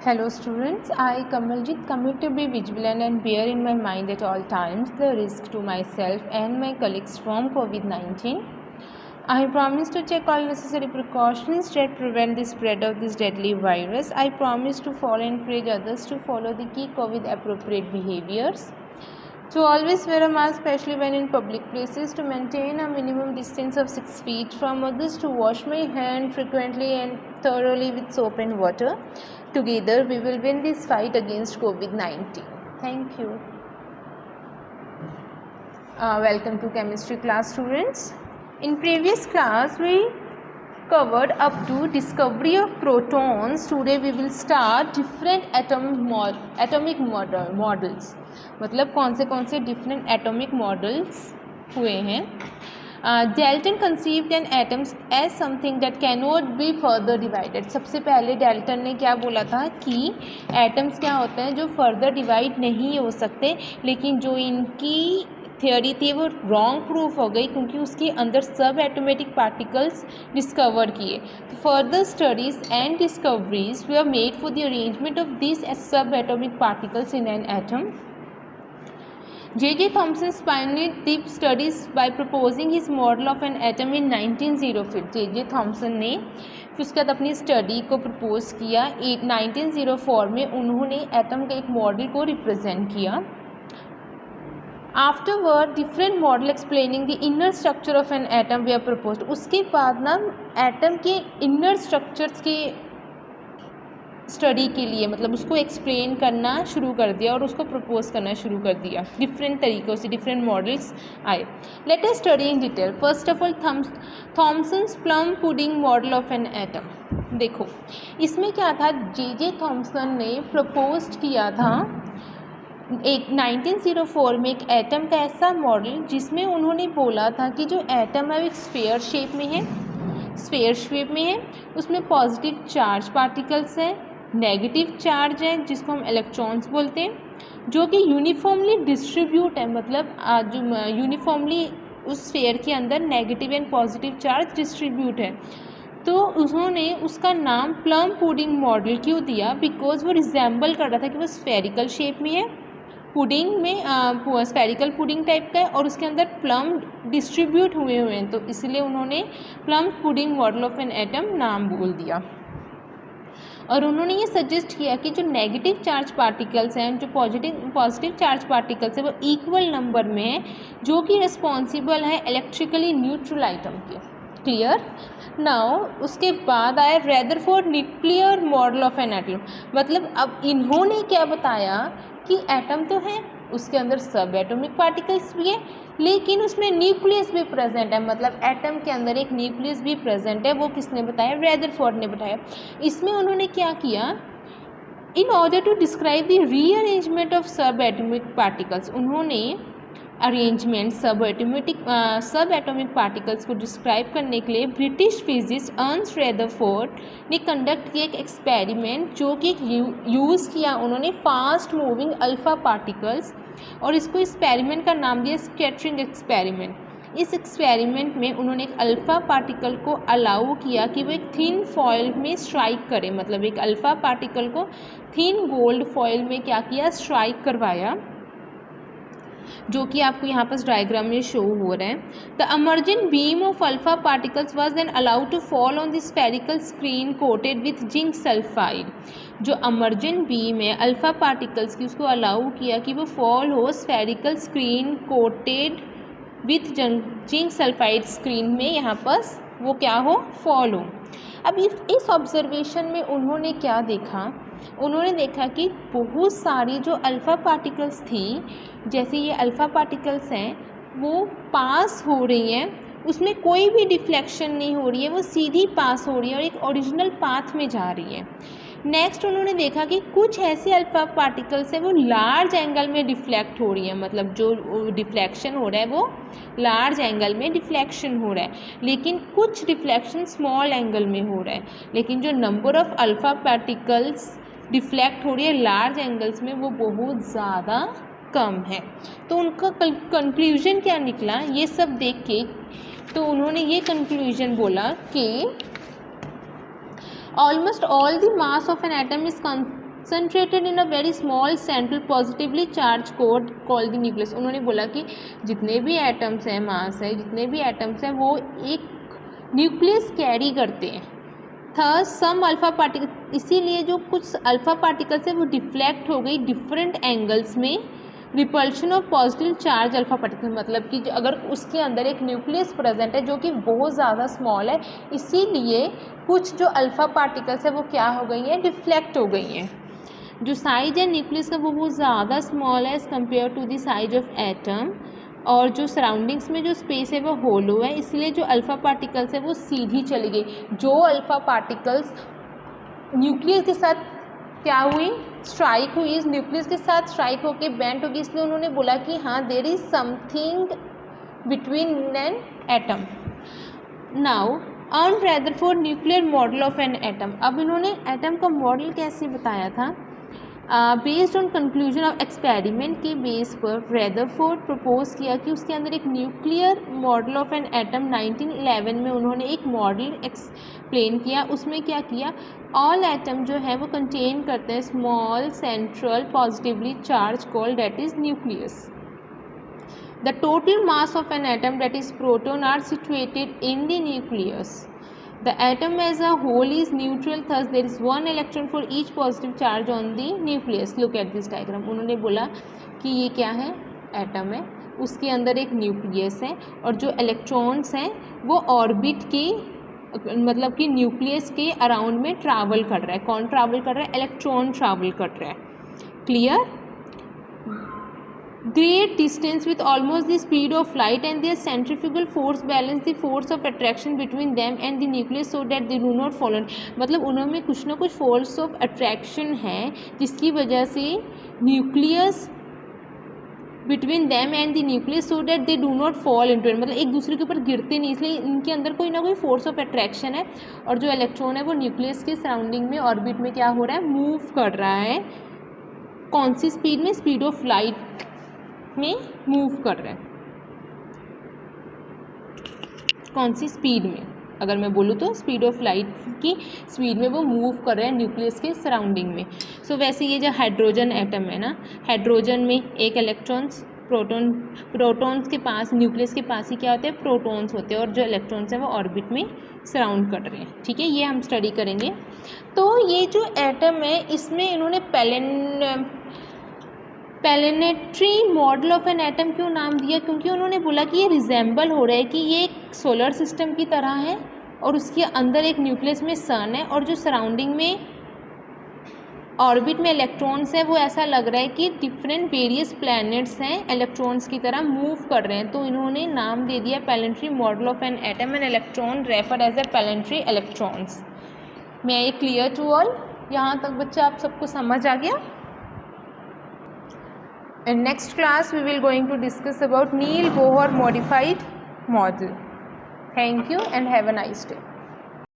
Hello students, I Kamaljit commit to be vigilant and bear in my mind at all times the risk to myself and my colleagues from COVID-19. I promise to take all necessary precautions that prevent the spread of this deadly virus. I promise to follow and encourage others to follow the key COVID appropriate behaviors. To always wear a mask, especially when in public places, to maintain a minimum distance of 6 feet from others, to wash my hands frequently and thoroughly with soap and water. Together, we will win this fight against COVID-19. Thank you. Welcome to chemistry class, students. In previous class, we covered up to discovery of protons. Today we will start different atomic models. मतलब कौन से different atomic models हुए हैं. Dalton conceived an atoms as something that cannot be further divided. सबसे पहले Dalton ने क्या बोला था कि atoms क्या होते हैं जो further divide नहीं हो सकते, लेकिन जो इनकी थियोरी थी वो रॉन्ग प्रूफ हो गई क्योंकि उसके अंदर सब एटोमेटिक पार्टिकल्स डिस्कवर किए. Further studies and discoveries were made for the arrangement of this subatomic particles in an atom. J.J. Thomson pioneered deep studies by proposing his model of an atom in 1905. J.J. Thomson ने फिर उसके बाद अपनी study को propose किया. 1904 में उन्होंने atom के एक मॉडल को रिप्रेजेंट किया. Afterward, different model explaining the inner structure of an atom were proposed. उसके बाद ना एटम के इनर स्ट्रक्चर्स के स्टडी के लिए मतलब उसको एक्सप्लेन करना शुरू कर दिया और उसको प्रपोज करना शुरू कर दिया. डिफरेंट तरीक़ों से डिफरेंट मॉडल्स आए. Let us study in detail. First of all Thomson's plum pudding model of an atom. देखो इसमें क्या था, J.J. थॉमसन ने प्रपोज किया था एक 1904 में एक एटम का ऐसा मॉडल जिसमें उन्होंने बोला था कि जो एटम है एक स्फीयर शेप में है, उसमें पॉजिटिव चार्ज पार्टिकल्स हैं, नेगेटिव चार्ज है जिसको हम इलेक्ट्रॉन्स बोलते हैं, जो कि यूनिफॉर्मली डिस्ट्रीब्यूट है. मतलब जो यूनिफॉर्मली उस स्फीयर के अंदर negative and positive charge distribute है. तो उन्होंने उसका नाम प्लम पुडिंग मॉडल क्यों दिया? बिकॉज वो रिजेंबल कर रहा था कि वो स्फेरिकल शेप में है, पुडिंग में स्फेरिकल पुडिंग टाइप का है और उसके अंदर प्लम डिस्ट्रीब्यूट हुए हैं, तो इसलिए उन्होंने plum pudding model of an atom नाम बोल दिया. और उन्होंने ये सजेस्ट किया कि जो नेगेटिव चार्ज पार्टिकल्स हैं, जो पॉजिटिव चार्ज पार्टिकल्स हैं, वो इक्वल नंबर में है, जो कि रिस्पॉन्सिबल है इलेक्ट्रिकली न्यूट्रल आइटम के. क्लियर. नाउ उसके बाद आया Rutherford nuclear model of an atom. मतलब अब इन्होंने क्या बताया कि एटम तो है, उसके अंदर सब एटॉमिक पार्टिकल्स भी है, लेकिन उसमें न्यूक्लियस भी प्रेजेंट है. मतलब एटम के अंदर एक न्यूक्लियस भी प्रेजेंट है. वो किसने बताया? रेदरफोर्ड ने बताया. इसमें उन्होंने क्या किया, in order to describe the rearrangement of subatomic particles, उन्होंने अरेंजमेंट सब एटॉमिक पार्टिकल्स को डिस्क्राइब करने के लिए ब्रिटिश फिजिस्ट अर्न्स्ट रेदरफोर्ड ने कंडक्ट किया एक एक्सपेरिमेंट, जो कि यूज़ किया उन्होंने फास्ट मूविंग अल्फ़ा पार्टिकल्स, और इसको एक्सपेरिमेंट का नाम दिया स्कैटरिंग एक्सपेरिमेंट. इस एक्सपेरिमेंट में उन्होंने एक अल्फ़ा पार्टिकल को अलाउ किया कि वो एक थिन फॉयल में स्ट्राइक करे. मतलब एक अल्फ़ा पार्टिकल को थिन गोल्ड फॉयल में क्या किया, स्ट्राइक करवाया, जो कि आपको यहाँ पर डायग्राम में शो हो रहा है. The emergent beam of alpha particles was then allowed to fall on the spherical screen coated with zinc sulphide. जो emergent बीम है अल्फा पार्टिकल्स की, उसको अलाउ किया कि वो फॉल हो spherical screen coated with zinc sulphide screen में, यहाँ पर वो क्या हो, फॉल हो. अब इस ऑब्जर्वेशन में उन्होंने क्या देखा, उन्होंने देखा कि बहुत सारी जो अल्फ़ा पार्टिकल्स थी, जैसे ये अल्फ़ा पार्टिकल्स हैं, वो पास हो रही हैं, उसमें कोई भी डिफ्लेक्शन नहीं हो रही है, वो सीधी पास हो रही है और एक ओरिजिनल पाथ में जा रही है. नेक्स्ट उन्होंने देखा कि कुछ ऐसे अल्फ़ा पार्टिकल्स हैं वो लार्ज एंगल में डिफ्लेक्ट हो रही हैं. मतलब जो डिफ्लेक्शन हो रहा है वो लार्ज एंगल में डिफ्लेक्शन हो रहा है, लेकिन कुछ डिफ्लेक्शन स्मॉल एंगल में हो रहा है. लेकिन जो number of alpha particles deflect हो रही है लार्ज एंगल्स में वो बहुत ज़्यादा कम है. तो उनका कंक्लूजन क्या निकला, ये सब देख के तो उन्होंने ये कंक्लूजन बोला कि almost all the mass of an atom is concentrated in a very small central positively charged core called the nucleus। उन्होंने बोला कि जितने भी एटम्स हैं, मास है, जितने भी एटम्स हैं वो एक न्यूक्लियस कैरी करते हैं। थर्स सम अल्फा पार्टिकल, इसीलिए जो कुछ अल्फा पार्टिकल्स है वो डिफ्लेक्ट हो गई डिफरेंट एंगल्स में repulsion of positive charge alpha particle, मतलब कि अगर उसके अंदर एक न्यूक्लियस प्रेजेंट है जो कि बहुत ज़्यादा स्मॉल है, इसीलिए कुछ जो अल्फा पार्टिकल्स है वो क्या हो गई हैं, डिफ्लेक्ट हो गई हैं। जो साइज है न्यूक्लियस का वो बहुत ज़्यादा स्मॉल है as compare to the size of atom, और जो सराउंडिंग्स में जो स्पेस है वो होलो है, इसलिए जो अल्फ़ा पार्टिकल्स है वो सीधी चली गई। जो अल्फ़ा पार्टिकल्स न्यूक्लियस के साथ क्या हुई, स्ट्राइक हुई, इस न्यूक्लियस के साथ स्ट्राइक होके बेंट होगी, इसलिए उन्होंने बोला कि हाँ there is something between an atom. Now Ern Rutherford nuclear model of an atom. अब इन्होंने एटम का मॉडल कैसे बताया था, based on conclusion of experiment के बेस पर रदरफोर्ड प्रपोज किया कि उसके अंदर एक nuclear model of an atom 1911 में उन्होंने एक मॉडल एक्सप्लेन किया। उसमें क्या किया, ऑल एटम जो है वो कंटेन करते हैं small central positively charge called that is nucleus. The total mass of an atom, that is proton, are situated in the nucleus. The atom as a whole is neutral, thus there is one electron for each positive charge on the nucleus. Look at this diagram. उन्होंने बोला कि ये क्या है, atom है, उसके अंदर एक न्यूक्लियस है और जो इलेक्ट्रॉन्स हैं वो ऑर्बिट के मतलब कि न्यूक्लियस के अराउंड में ट्रैवल कर रहा है। कौन ट्रैवल कर रहा है, इलेक्ट्रॉन ट्रैवल कर रहा है। Clear, great distance with almost the speed of light, and their centrifugal force balance the force of attraction between them and the nucleus so that they do not fall on। मतलब उनमें कुछ ना कुछ force of attraction है जिसकी वजह से nucleus between them and the nucleus so that they do not fall into it, मतलब एक दूसरे के ऊपर गिरते नहीं, इसलिए इनके अंदर कोई ना कोई फोर्स ऑफ अट्रैक्शन है और जो इलेक्ट्रॉन है वो न्यूक्लियस के सराउंडिंग में ऑर्बिट में क्या हो रहा है, मूव कर रहा है। कौन सी स्पीड में, स्पीड ऑफ लाइट में मूव कर रहा है। कौन सी स्पीड में, अगर मैं बोलूँ तो स्पीड ऑफ लाइट की स्पीड में वो मूव कर रहे हैं न्यूक्लियस के सराउंडिंग में। सो वैसे ये जो हाइड्रोजन एटम है ना, हाइड्रोजन में एक इलेक्ट्रॉन्स प्रोटॉन्स के पास, न्यूक्लियस के पास ही क्या होते हैं, प्रोटॉन्स होते हैं, और जो इलेक्ट्रॉन्स हैं वो ऑर्बिट में सराउंड कर रहे हैं। ठीक है, ये हम स्टडी करेंगे। तो ये जो एटम है इसमें इन्होंने planetary model of an atom क्यों नाम दिया, क्योंकि उन्होंने बोला कि ये रिजेंबल हो रहा है कि ये एक सोलर सिस्टम की तरह है और उसके अंदर एक न्यूक्लियस में सन है और जो सराउंडिंग में ऑर्बिट में इलेक्ट्रॉन्स हैं वो ऐसा लग रहा है कि डिफरेंट वेरियस प्लैनेट्स हैं, इलेक्ट्रॉन्स की तरह मूव कर रहे हैं। तो इन्होंने नाम दे दिया planetary model of an atom and electron refer as a planetary electrons. मैं ये क्लियर टू ऑल, यहाँ तक बच्चा आप सबको समझ आ गया। In next class we will going to discuss about Neil Bohr modified model. Thank you and have a nice day.